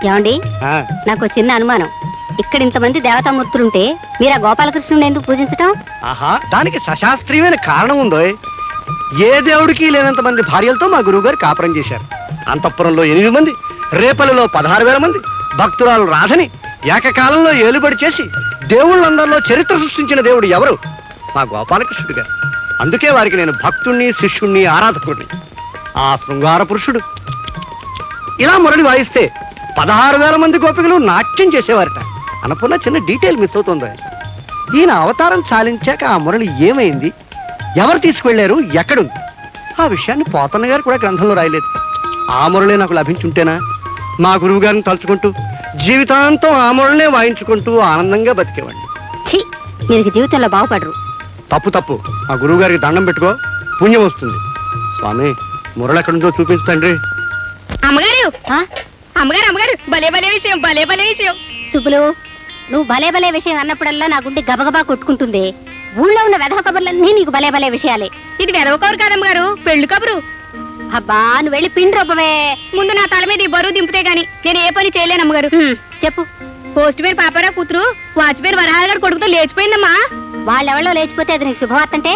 ఏమండి నాకు చిన్న అనుమానం. ఇక్కడ ఇంతమంది దేవతామూర్తులుంటే మీరు ఆ గోపాలకృష్ణుని ఎందుకు పూజించటం? ఆహా, దానికి సశాస్త్రీయమైన కారణం ఉందో. ఏ దేవుడికి లేనంత మంది భార్యలతో మా గురువు గారు కాపురం చేశారు. అంతఃపురంలో 8 మంది, రేపల్లిలో 16,000 మంది, భక్తురాలు రాధని ఏకకాలంలో ఏలుబడి చేసి దేవుళ్ళందరిలో చరిత్ర సృష్టించిన దేవుడు ఎవరు? మా గోపాలకృష్ణుడు గారు. అందుకే వారికి నేను భక్తుణ్ణి, శిష్యుణ్ణి, ఆరాధకుడిని. ఆ శృంగార పురుషుడు ఇలా మురళి వాయిస్తే 16,000 మంది గోపికలు నాట్యం చేసేవారట. అనుకున్న చిన్న డీటెయిల్ మిస్ అవుతుంది. ఈయన అవతారం చాలించాక ఆ మురళి ఏమైంది, ఎవరు తీసుకువెళ్లారు, ఎక్కడుంది, ఆ విషయాన్ని పోతన్న గారు కూడా గ్రంథంలో రాయలేదు. ఆ మురళి నాకు లభించుంటేనా మా గురువు గారిని తలుచుకుంటూ జీవితాంతం ఆ మురళినే వాయించుకుంటూ ఆనందంగా బతికేవాడిని. ఛీ, మీరు జీవితంలో బాగుపడరు. తప్పు మా గురువు గారికి దండం పెట్టుకో, పుణ్యం వస్తుంది. స్వామి, మురళి ఎక్కడుందో చూపించు తండ్రి. అమ్మగారు ఆ? అమ్మగారు అమ్మగారు భలే భలే విషయం, భలే భలే విషయం. సుబ్బులు, నువ్వు భలే భలే విషయం అన్నప్పుడల్లా నా గుండె గబగబా కొట్టుకుంటుంది. ఊళ్ళో ఉన్న వెధవ కబుర్లన్నీ నీకు భలే భలే విషయాలే. ఇది వెదవ కబురు కాదమ్మగారు, పెళ్లి కబురు. అబ్బా, నువ్వు వెళ్ళి పిండి రొబ్బవే. ముందు నా తల మీద ఈ బరువు దింపితే గాని నేను ఏ పని చేయలేను అమ్మగారు. చెప్పు. పోస్ట్ పేరు పాపారా కూతురు వాచ్పేరు వరహాల గారు కొడుకుతో లేచిపోయిందమ్మా. వాళ్ళెవళ్ళో లేచిపోతే అది నీకు శుభవార్త అంటే